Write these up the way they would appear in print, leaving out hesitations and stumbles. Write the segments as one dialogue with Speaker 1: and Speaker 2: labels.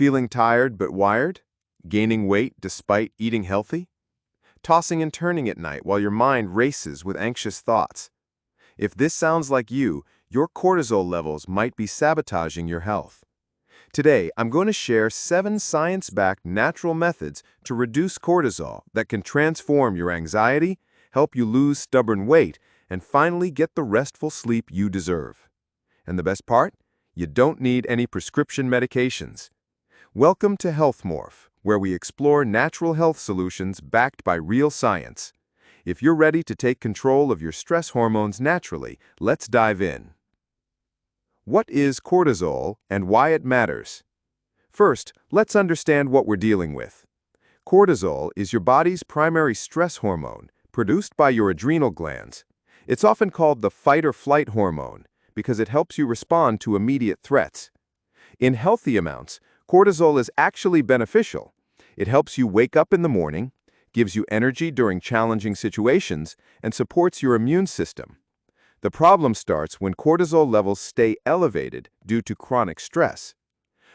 Speaker 1: Feeling tired but wired? Gaining weight despite eating healthy? Tossing and turning at night while your mind races with anxious thoughts? If this sounds like you, your cortisol levels might be sabotaging your health. Today, I'm going to share 7 science-backed natural methods to reduce cortisol that can transform your anxiety, help you lose stubborn weight, and finally get the restful sleep you deserve. And the best part? You don't need any prescription medications. Welcome to Health Morph, where we explore natural health solutions backed by real science. If you're ready to take control of your stress hormones naturally, let's dive in. What is cortisol and why it matters? First, let's understand what we're dealing with. Cortisol is your body's primary stress hormone, produced by your adrenal glands. It's often called the fight-or-flight hormone because it helps you respond to immediate threats. In healthy amounts, cortisol is actually beneficial. It helps you wake up in the morning, gives you energy during challenging situations, and supports your immune system. The problem starts when cortisol levels stay elevated due to chronic stress.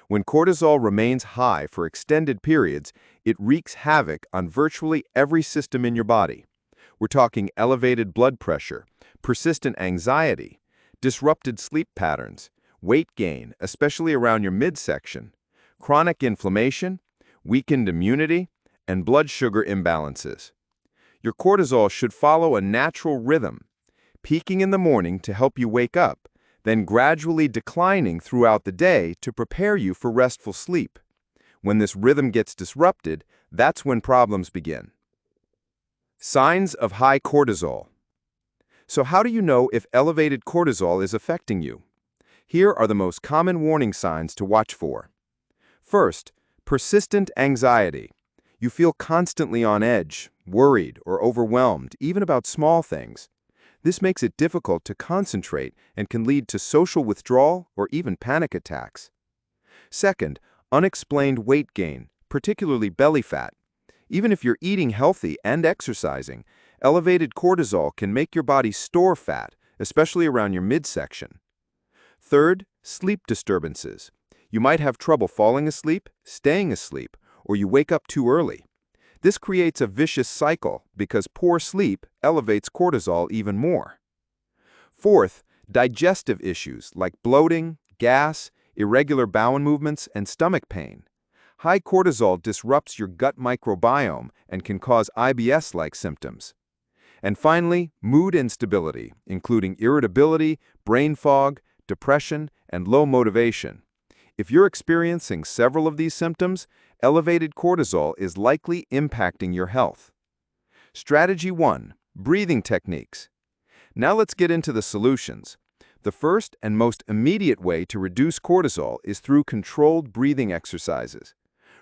Speaker 1: When cortisol remains high for extended periods, it wreaks havoc on virtually every system in your body. We're talking elevated blood pressure, persistent anxiety, disrupted sleep patterns, weight gain, especially around your midsection, chronic inflammation, weakened immunity, and blood sugar imbalances. Your cortisol should follow a natural rhythm, peaking in the morning to help you wake up, then gradually declining throughout the day to prepare you for restful sleep. When this rhythm gets disrupted, that's when problems begin. Signs of high cortisol. So how do you know if elevated cortisol is affecting you? Here are the most common warning signs to watch for. First, persistent anxiety. You feel constantly on edge, worried, or overwhelmed, even about small things. This makes it difficult to concentrate and can lead to social withdrawal or even panic attacks. Second, unexplained weight gain, particularly belly fat. Even if you're eating healthy and exercising, elevated cortisol can make your body store fat, especially around your midsection. Third, sleep disturbances. You might have trouble falling asleep, staying asleep, or you wake up too early. This creates a vicious cycle because poor sleep elevates cortisol even more. Fourth, digestive issues like bloating, gas, irregular bowel movements, and stomach pain. High cortisol disrupts your gut microbiome and can cause IBS-like symptoms. And finally, mood instability, including irritability, brain fog, depression, and low motivation. If you're experiencing several of these symptoms, elevated cortisol is likely impacting your health. Strategy 1. Breathing techniques. Now let's get into the solutions. The first and most immediate way to reduce cortisol is through controlled breathing exercises.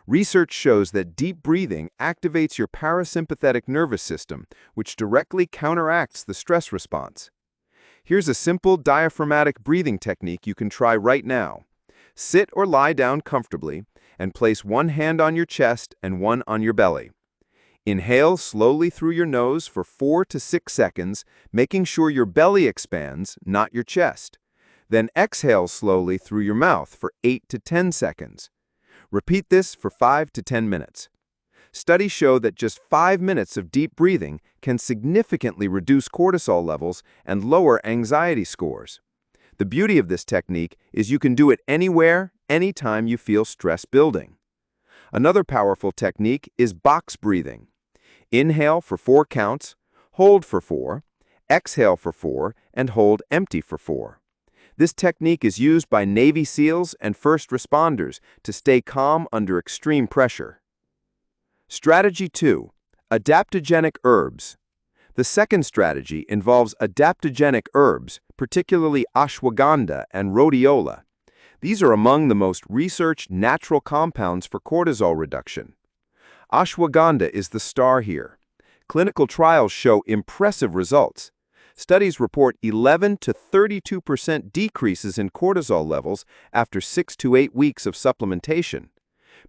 Speaker 1: Research shows that deep breathing activates your parasympathetic nervous system, which directly counteracts the stress response. Here's a simple diaphragmatic breathing technique you can try right now. Sit or lie down comfortably and place one hand on your chest and one on your belly. Inhale slowly through your nose for 4 to 6 seconds, making sure your belly expands, not your chest. Then exhale slowly through your mouth for 8 to 10 seconds. Repeat this for 5 to 10 minutes. Studies show that just 5 minutes of deep breathing can significantly reduce cortisol levels and lower anxiety scores. The beauty of this technique is you can do it anywhere, anytime you feel stress building. Another powerful technique is box breathing. Inhale for 4 counts, hold for 4, exhale for 4, and hold empty for 4. This technique is used by Navy SEALs and first responders to stay calm under extreme pressure. Strategy 2. Adaptogenic herbs. The second strategy involves adaptogenic herbs, particularly ashwagandha and rhodiola. These are among the most researched natural compounds for cortisol reduction. Ashwagandha is the star here. Clinical trials show impressive results. Studies report 11 to 32% decreases in cortisol levels after 6 to 8 weeks of supplementation.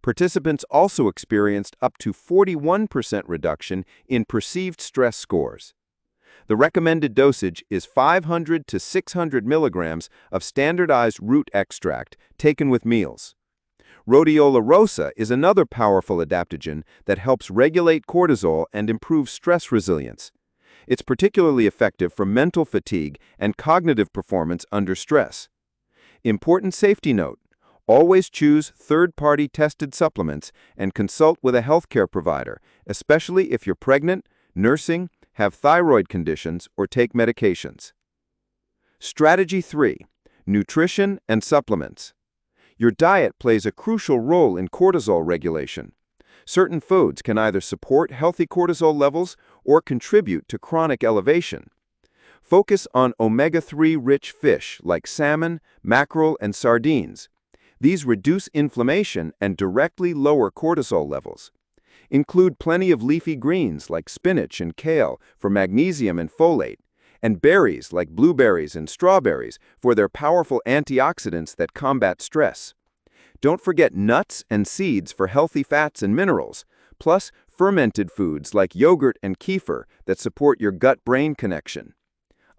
Speaker 1: Participants also experienced up to 41% reduction in perceived stress scores. The recommended dosage is 500 to 600 milligrams of standardized root extract taken with meals. Rhodiola rosa is another powerful adaptogen that helps regulate cortisol and improve stress resilience. It's particularly effective for mental fatigue and cognitive performance under stress. Important safety note: always choose third-party tested supplements and consult with a healthcare provider, especially if you're pregnant, nursing, have thyroid conditions, or take medications. Strategy 3. Nutrition and supplements. Your diet plays a crucial role in cortisol regulation. Certain foods can either support healthy cortisol levels or contribute to chronic elevation. Focus on omega-3 rich fish like salmon, mackerel, and sardines. These reduce inflammation and directly lower cortisol levels. Include plenty of leafy greens like spinach and kale for magnesium and folate, and berries like blueberries and strawberries for their powerful antioxidants that combat stress. Don't forget nuts and seeds for healthy fats and minerals, plus fermented foods like yogurt and kefir that support your gut-brain connection.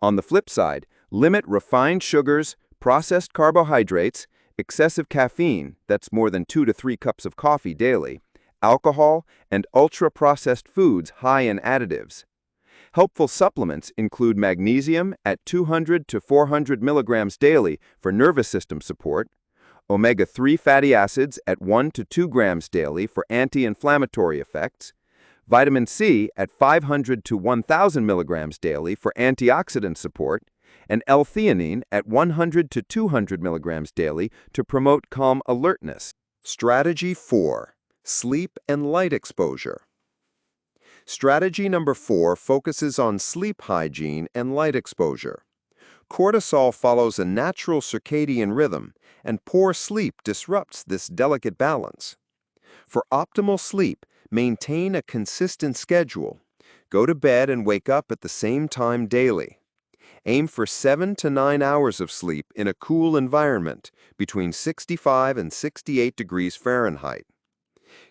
Speaker 1: On the flip side, limit refined sugars, processed carbohydrates, excessive caffeine, that's more than 2 to 3 cups of coffee daily, alcohol, and ultra-processed foods high in additives. Helpful supplements include magnesium at 200 to 400 milligrams daily for nervous system support, omega-3 fatty acids at 1 to 2 grams daily for anti-inflammatory effects, vitamin C at 500 to 1,000 milligrams daily for antioxidant support, and L-theanine at 100 to 200 milligrams daily to promote calm alertness. Strategy 4. Sleep and light exposure. Strategy number 4 focuses on sleep hygiene and light exposure. Cortisol follows a natural circadian rhythm, and poor sleep disrupts this delicate balance. For optimal sleep, maintain a consistent schedule. Go to bed and wake up at the same time daily. Aim for 7 to 9 hours of sleep in a cool environment, between 65 and 68 degrees Fahrenheit.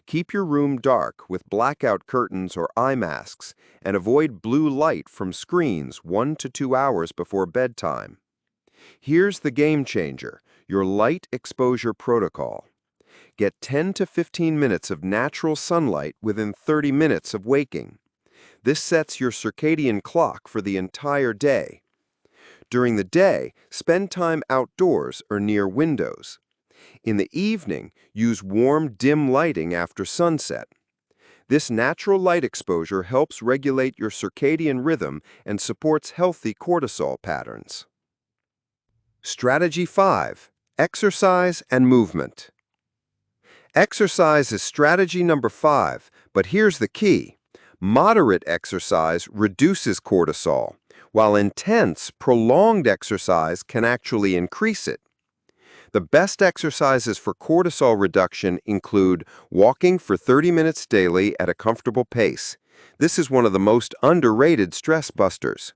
Speaker 1: Keep your room dark with blackout curtains or eye masks, and avoid blue light from screens 1 to 2 hours before bedtime. Here's the game changer: your light exposure protocol. Get 10 to 15 minutes of natural sunlight within 30 minutes of waking. This sets your circadian clock for the entire day. During the day, spend time outdoors or near windows. In the evening, use warm, dim lighting after sunset. This natural light exposure helps regulate your circadian rhythm and supports healthy cortisol patterns. Strategy 5. Exercise and movement. Exercise is strategy number 5, but here's the key. Moderate exercise reduces cortisol, while intense, prolonged exercise can actually increase it. The best exercises for cortisol reduction include walking for 30 minutes daily at a comfortable pace. This is one of the most underrated stress busters.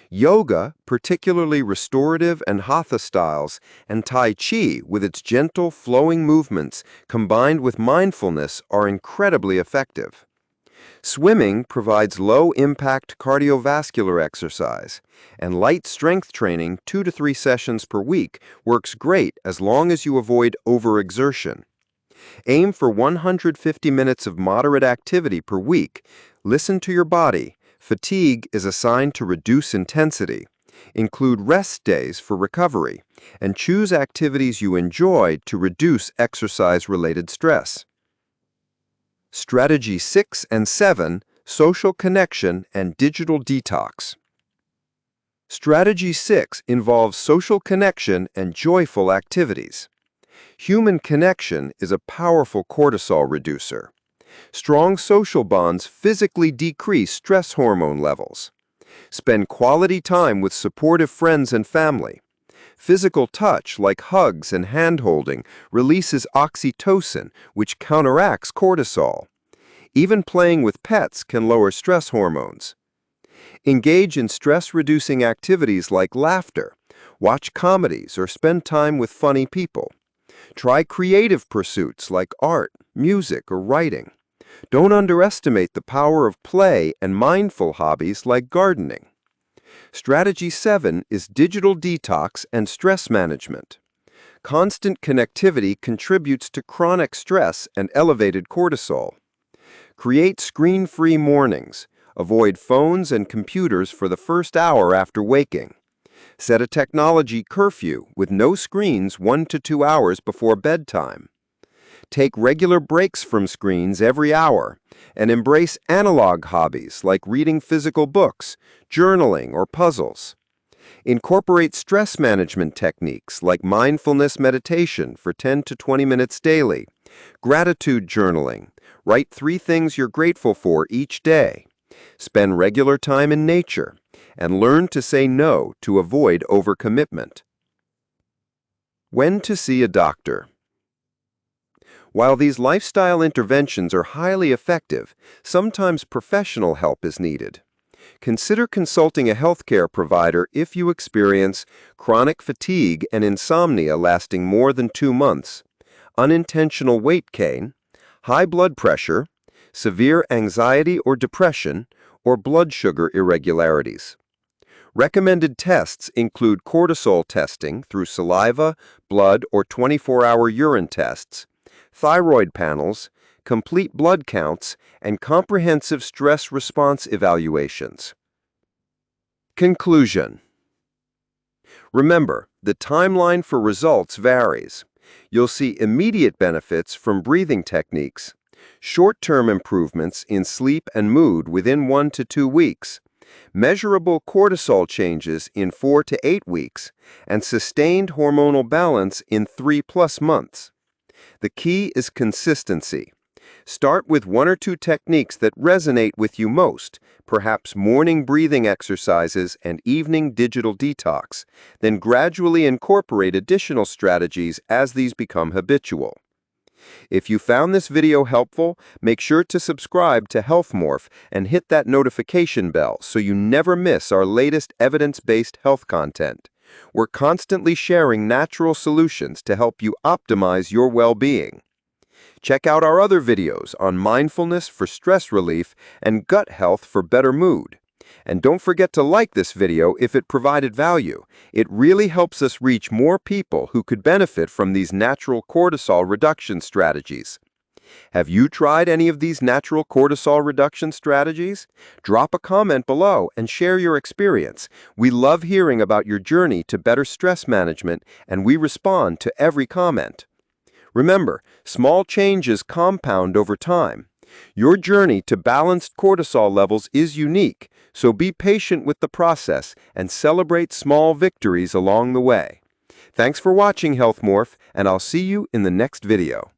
Speaker 1: Yoga, particularly restorative and hatha styles, and Tai Chi with its gentle, flowing movements combined with mindfulness are incredibly effective. Swimming provides low-impact cardiovascular exercise, and light strength training 2 to 3 sessions per week works great as long as you avoid overexertion. Aim for 150 minutes of moderate activity per week. Listen to your body. Fatigue is a sign to reduce intensity. Include rest days for recovery, and choose activities you enjoy to reduce exercise-related stress. Strategy 6 and 7, social connection and digital detox. Strategy 6 involves social connection and joyful activities. Human connection is a powerful cortisol reducer. Strong social bonds physically decrease stress hormone levels. Spend quality time with supportive friends and family. Physical touch, like hugs and hand-holding, releases oxytocin, which counteracts cortisol. Even playing with pets can lower stress hormones. Engage in stress-reducing activities like laughter. Watch comedies or spend time with funny people. Try creative pursuits like art, music, or writing. Don't underestimate the power of play and mindful hobbies like gardening. Strategy 7 is digital detox and stress management.
Speaker 2: Constant connectivity contributes to chronic stress and elevated cortisol. Create screen-free mornings. Avoid phones and computers for the first hour after waking. Set a technology curfew with no screens 1 to 2 hours before bedtime. Take regular breaks from screens every hour and embrace analog hobbies like reading physical books, journaling, or puzzles. Incorporate stress management techniques like mindfulness meditation for 10 to 20 minutes daily, gratitude journaling, write 3 things you're grateful for each day, spend regular time in nature, and learn to say no to avoid overcommitment. When to see a doctor. While these lifestyle interventions are highly effective, sometimes professional help is needed. Consider consulting a healthcare provider if you experience chronic fatigue and insomnia lasting more than 2 months, unintentional weight gain, high blood pressure, severe anxiety or depression, or blood sugar irregularities. Recommended tests include cortisol testing through saliva, blood, or 24-hour urine tests, thyroid panels, complete blood counts, and comprehensive stress response evaluations. Conclusion. Remember, the timeline for results varies. You'll see immediate benefits from breathing techniques, short-term improvements in sleep and mood within 1 to 2 weeks, measurable cortisol changes in 4 to 8 weeks, and sustained hormonal balance in 3+ months. The key is consistency. Start with 1 or 2 techniques that resonate with you most, perhaps morning breathing exercises and evening digital detox, then gradually incorporate additional strategies as these become habitual. If you found this video helpful, make sure to subscribe to HealthMorph and hit that notification bell so you never miss our latest evidence-based health content. We're constantly sharing natural solutions to help you optimize your well-being. Check out our other videos on mindfulness for stress relief and gut health for better mood. And don't forget to like this video if it provided value. It really helps us reach more people who could benefit from these natural cortisol reduction strategies. Have you tried any of these natural cortisol reduction strategies? Drop a comment below and share your experience. We love hearing about your journey to better stress management, and we respond to every comment. Remember, small changes compound over time. Your journey to balanced cortisol levels is unique, so be patient with the process and celebrate small victories along the way. Thanks for watching, HealthMorph, and I'll see you in the next video.